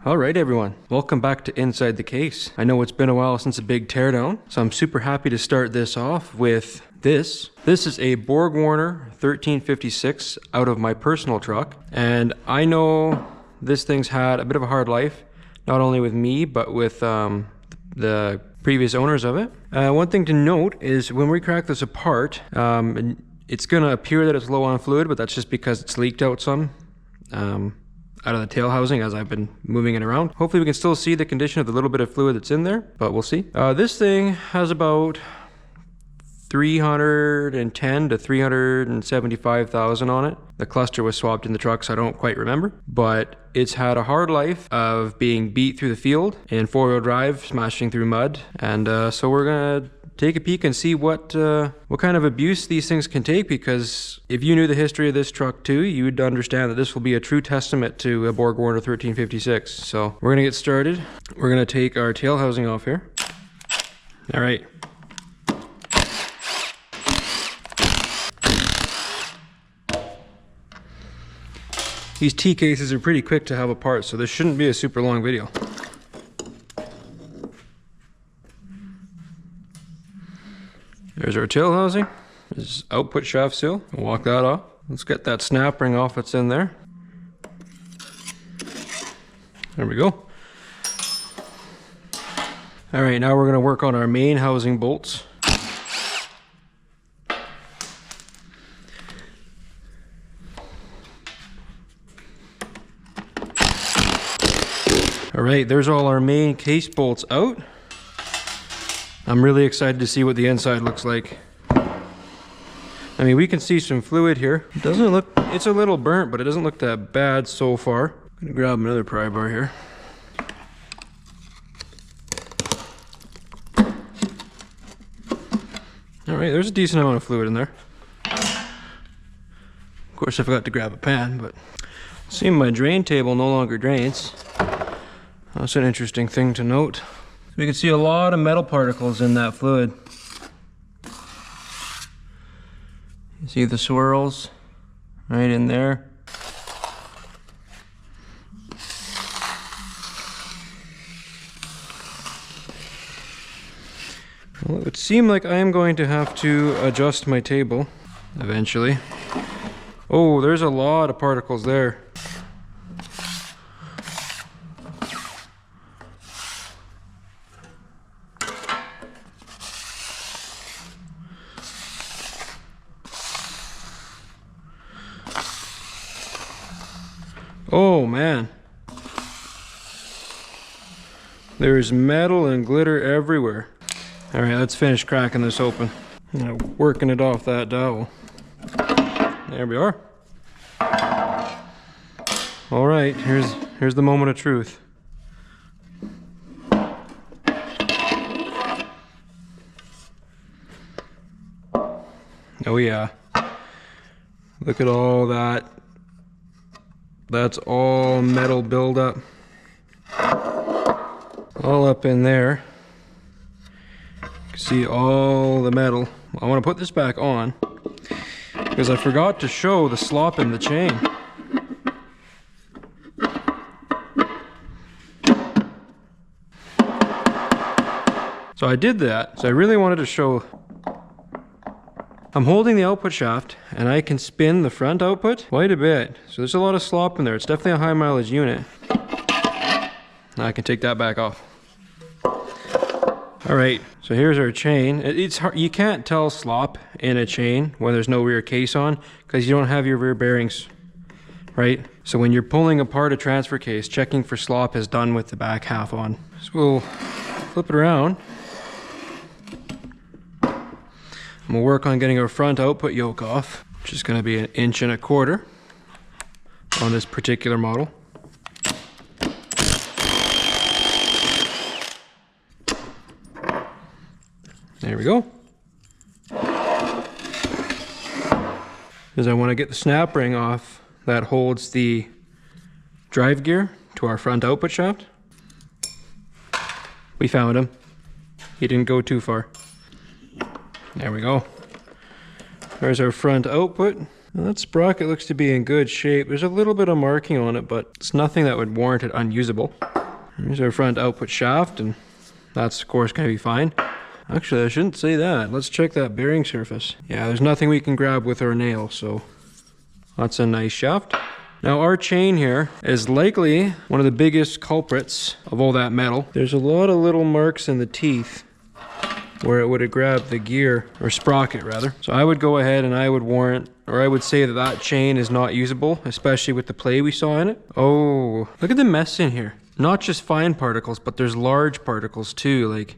Alright everyone, welcome back to Inside the Case. I know it's been a while since a big teardown, so I'm super happy to start this off with this. This is a BorgWarner 1356 out of my personal truck, and I know this thing's had a bit of a hard life, not only with me, but with the previous owners of it. One thing to note is when we crack this apart, it's gonna appear that it's low on fluid, but that's just because it's leaked out some. Out of the tail housing as I've been moving it around. Hopefully we can still see the condition of the little bit of fluid that's in there, but we'll see. This thing has about 310 to 375,000 on it. The cluster was swapped in the truck, so I don't quite remember, but it's had a hard life of being beat through the field in four-wheel drive, smashing through mud, and so we're gonna take a peek and see what kind of abuse these things can take, because if you knew the history of this truck too, you would understand that this will be a true testament to a BorgWarner 1356. So we're gonna get started. We're gonna take our tail housing off here. All right. These T cases are pretty quick to have apart, so this shouldn't be a super long video. There's our tail housing. There's output shaft seal. We'll walk that off. Let's get that snap ring off that's in there. There we go. All right, now we're gonna work on our main housing bolts. All right, there's all our main case bolts out. I'm really excited to see what the inside looks like. I mean, we can see some fluid here. It doesn't look, it's a little burnt, but it doesn't look that bad so far. I'm gonna grab another pry bar here. All right, there's a decent amount of fluid in there. Of course, I forgot to grab a pan, but seeing my drain table no longer drains. That's an interesting thing to note. We can see a lot of metal particles in that fluid. You see the swirls right in there. Well, it would seem like I am going to have to adjust my table eventually. Oh, there's a lot of particles there. Oh man, there's metal and glitter everywhere. All right, let's finish cracking this open. Working it off that dowel. There we are. All right, here's the moment of truth. Oh yeah, look at all that. That's all metal buildup, all up in there. You can see all the metal. I want to put this back on because I forgot to show the slop in the chain. So I did that. So I really wanted to show. I'm holding the output shaft and I can spin the front output quite a bit. So there's a lot of slop in there. It's definitely a high mileage unit. Now I can take that back off. All right, so here's our chain. It's hard, you can't tell slop in a chain when there's no rear case on because you don't have your rear bearings, right? So when you're pulling apart a transfer case, checking for slop is done with the back half on. So we'll flip it around. I'm gonna work on getting our front output yoke off, which is gonna be 1.25 inches on this particular model. There we go. Because I want to get the snap ring off that holds the drive gear to our front output shaft. We found him. He didn't go too far. There we go. There's our front output. Well, that sprocket looks to be in good shape. There's a little bit of marking on it, but it's nothing that would warrant it unusable. Here's our front output shaft, and that's of course going to be fine. Actually, I shouldn't say that. Let's check that bearing surface. Yeah, there's nothing we can grab with our nail, so that's a nice shaft. Now our chain here is likely one of the biggest culprits of all that metal. There's a lot of little marks in the teeth where it would have grabbed the gear, or sprocket rather. So I would go ahead and I would warrant, or I would say that that chain is not usable, especially with the play we saw in it. Oh, look at the mess in here. Not just fine particles, but there's large particles too. Like,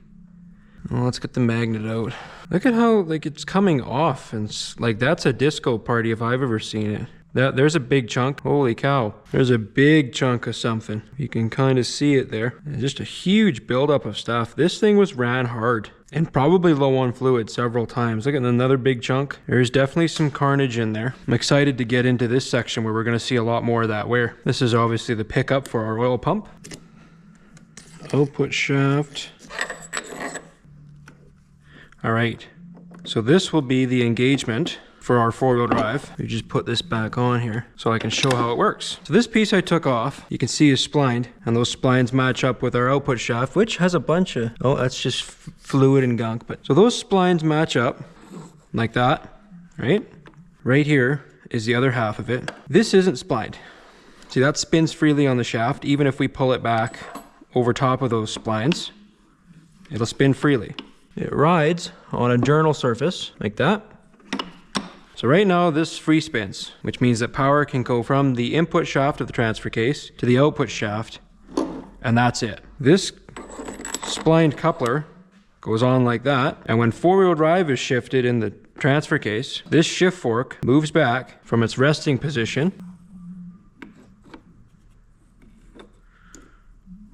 well, let's get the magnet out. Look at how like it's coming off, and like that's a disco party if I've ever seen it. There's a big chunk. Holy cow. There's a big chunk of something. You can kind of see it there. And just a huge buildup of stuff. This thing was ran hard and probably low on fluid several times. Look at another big chunk. There's definitely some carnage in there. I'm excited to get into this section where we're going to see a lot more of that wear. This is obviously the pickup for our oil pump. Output shaft. All right. So this will be the engagement for our four-wheel drive. We just put this back on here so I can show how it works. So this piece I took off, you can see is splined, and those splines match up with our output shaft, which has a bunch of, oh, that's just fluid and gunk. But so those splines match up like that, right? Right here is the other half of it. This isn't splined. See, that spins freely on the shaft. Even if we pull it back over top of those splines, it'll spin freely. It rides on a journal surface like that. So right now this free spins, which means that power can go from the input shaft of the transfer case to the output shaft, and that's it. This splined coupler goes on like that, and when four-wheel drive is shifted in the transfer case, this shift fork moves back from its resting position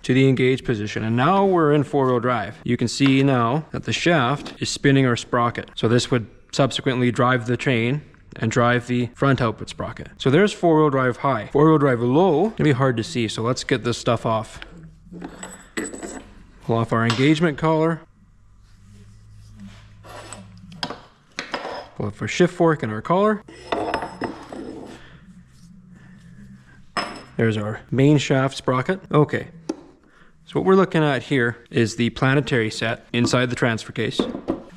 to the engaged position, and now we're in four-wheel drive. You can see now that the shaft is spinning our sprocket. So this would subsequently drive the chain and drive the front output sprocket. So there's four-wheel drive high. Four-wheel drive low, it'll be hard to see, so let's get this stuff off. Pull off our engagement collar. Pull off our shift fork and our collar. There's our main shaft sprocket. Okay. So what we're looking at here is the planetary set inside the transfer case.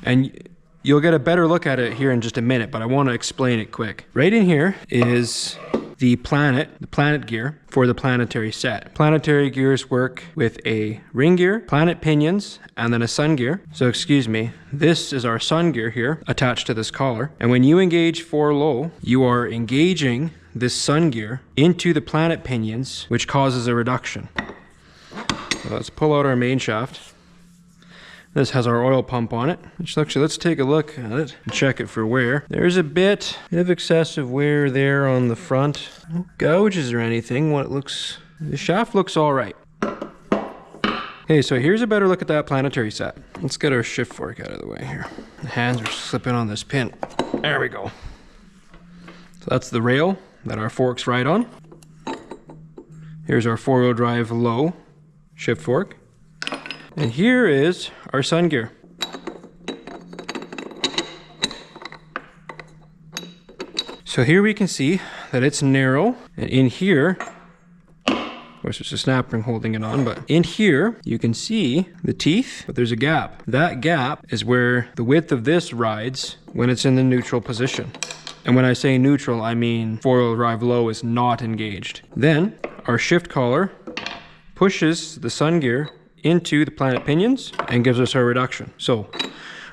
And you'll get a better look at it here in just a minute, but I want to explain it quick. Right in here is the planet gear for the planetary set. Planetary gears work with a ring gear, planet pinions, and then a sun gear. So excuse me, this is our sun gear here attached to this collar. And when you engage 4 low, you are engaging this sun gear into the planet pinions, which causes a reduction. So let's pull out our main shaft. This has our oil pump on it. Actually, let's take a look at it and check it for wear. There's a bit of excessive wear there on the front. No gouges or anything. The shaft looks all right. Okay, so here's a better look at that planetary set. Let's get our shift fork out of the way here. The hands are slipping on this pin. There we go. So that's the rail that our forks ride on. Here's our four-wheel drive low shift fork. And here is our sun gear. So here we can see that it's narrow, and in here, of course there's a snap ring holding it on, but in here you can see the teeth, but there's a gap. That gap is where the width of this rides when it's in the neutral position. And when I say neutral, I mean four-wheel drive low is not engaged. Then our shift collar pushes the sun gear into the planet pinions and gives us our reduction. So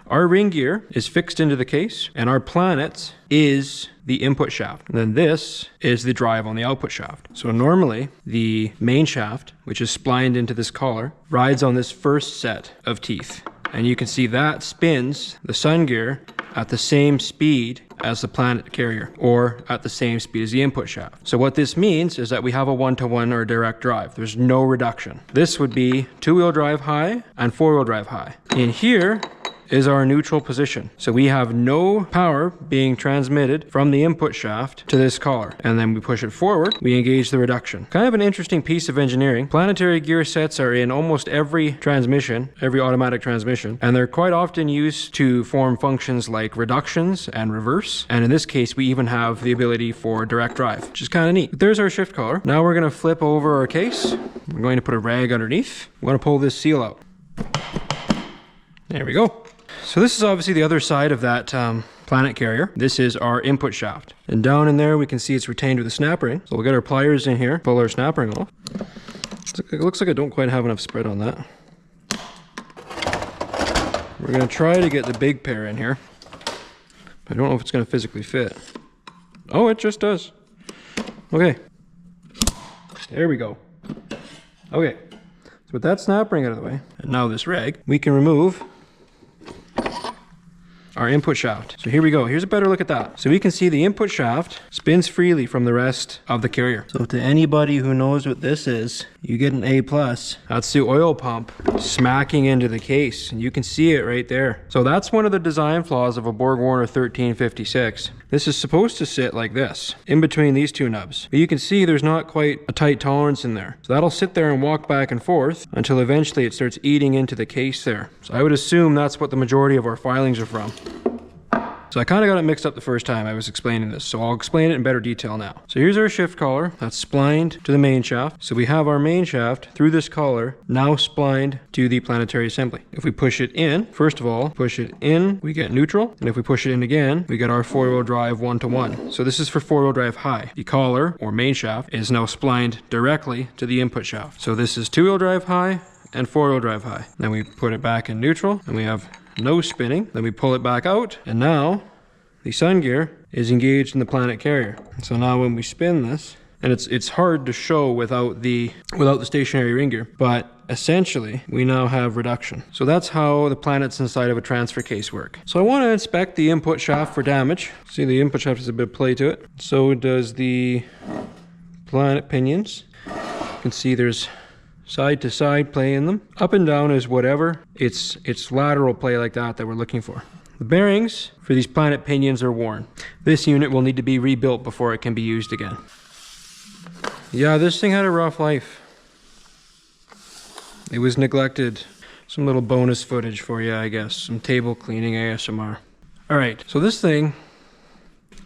our ring gear is fixed into the case, and our planet is the input shaft. And then this is the drive on the output shaft. So normally the main shaft, which is splined into this collar, rides on this first set of teeth. And you can see that spins the sun gear at the same speed as the planet carrier, or at the same speed as the input shaft. So what this means is that we have a 1-to-1 or direct drive. There's no reduction. This would be two-wheel drive high and four-wheel drive high. In here, is our neutral position. So we have no power being transmitted from the input shaft to this collar. And then we push it forward, we engage the reduction. Kind of an interesting piece of engineering. Planetary gear sets are in almost every transmission, every automatic transmission, and they're quite often used to form functions like reductions and reverse. And in this case, we even have the ability for direct drive, which is kind of neat. There's our shift collar. Now we're going to flip over our case. We're going to put a rag underneath. We're going to pull this seal out. There we go. So this is obviously the other side of that planet carrier. This is our input shaft. And down in there, we can see it's retained with a snap ring. So we'll get our pliers in here, pull our snap ring off. It looks like I don't quite have enough spread on that. We're going to try to get the big pair in here. I don't know if it's going to physically fit. Oh, it just does. Okay. There we go. Okay. So with that snap ring out of the way, and now this rag, we can remove our input shaft. So here we go. Here's a better look at that. So we can see the input shaft spins freely from the rest of the carrier. So to anybody who knows what this is, you get an A+. That's the oil pump smacking into the case, and you can see it right there. So that's one of the design flaws of a BorgWarner 1356. This is supposed to sit like this, in between these two nubs. But you can see there's not quite a tight tolerance in there. So that'll sit there and walk back and forth until eventually it starts eating into the case there. So I would assume that's what the majority of our filings are from. So I kind of got it mixed up the first time I was explaining this, so I'll explain it in better detail now. So here's our shift collar that's splined to the main shaft. So we have our main shaft through this collar now splined to the planetary assembly. If we push it in, first of all, push it in, we get neutral. And if we push it in again, we get our four-wheel drive 1-to-1. So this is for four-wheel drive high. The collar, or main shaft, is now splined directly to the input shaft. So this is two-wheel drive high and four-wheel drive high. Then we put it back in neutral, and we have no spinning. Then we pull it back out, and now the sun gear is engaged in the planet carrier. So now when we spin this, and it's hard to show without the stationary ring gear, but essentially we now have reduction. So that's how the planets inside of a transfer case work. So I want to inspect the input shaft for damage. See, the input shaft has a bit of play to it. So does the planet pinions. You can see there's side to side play in them. Up and down is whatever. It's lateral play like that we're looking for. The bearings for these planet pinions are worn. This unit will need to be rebuilt before it can be used again. Yeah, this thing had a rough life. It was neglected. Some little bonus footage for you, I guess. Some table cleaning ASMR. Alright, so this thing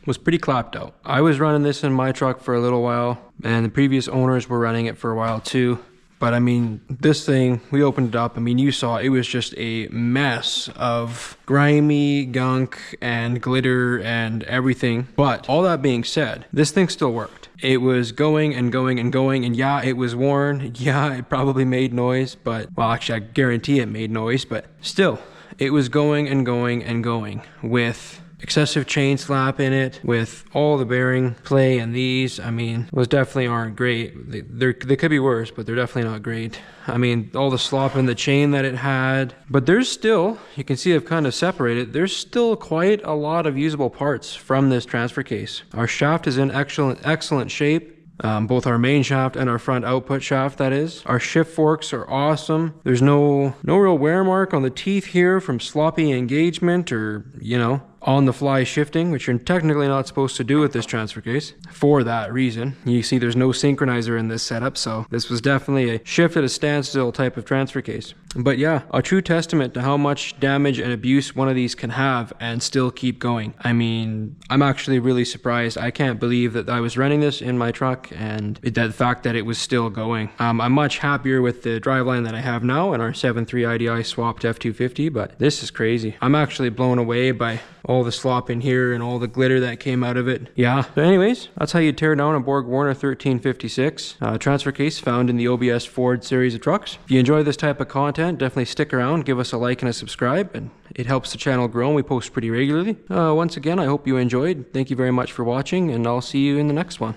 was pretty clapped out. I was running this in my truck for a little while, and the previous owners were running it for a while too. But I mean, this thing, we opened it up. I mean, you saw it was just a mess of grimy gunk and glitter and everything. But all that being said, this thing still worked. It was going and going and going, and yeah, it was worn. Yeah, it probably made noise, but, well, actually, I guarantee it made noise, but still, it was going and going and going with excessive chain slap in it, with all the bearing play in these. I mean, those definitely aren't great. They could be worse, but they're definitely not great. I mean, all the slop in the chain that it had. But there's still, you can see I've kind of separated, there's still quite a lot of usable parts from this transfer case. Our shaft is in excellent shape. Both our main shaft and our front output shaft, that is. Our shift forks are awesome. There's no real wear mark on the teeth here from sloppy engagement or, you know, on the fly shifting, which you're technically not supposed to do with this transfer case for that reason. You see there's no synchronizer in this setup, so this was definitely a shift at a standstill type of transfer case. But yeah, a true testament to how much damage and abuse one of these can have and still keep going. I mean, I'm actually really surprised. I can't believe that I was running this in my truck and the fact that it was still going. I'm much happier with the driveline that I have now and our 7.3 IDI swapped F250, but this is crazy. I'm actually blown away by all the slop in here and all the glitter that came out of it. Yeah. So anyways, that's how you tear down a BorgWarner 1356 transfer case found in the OBS Ford series of trucks. If you enjoy this type of content, definitely stick around, give us a like and a subscribe, and it helps the channel grow, and we post pretty regularly. Once again, I hope you enjoyed. Thank you very much for watching, and I'll see you in the next one.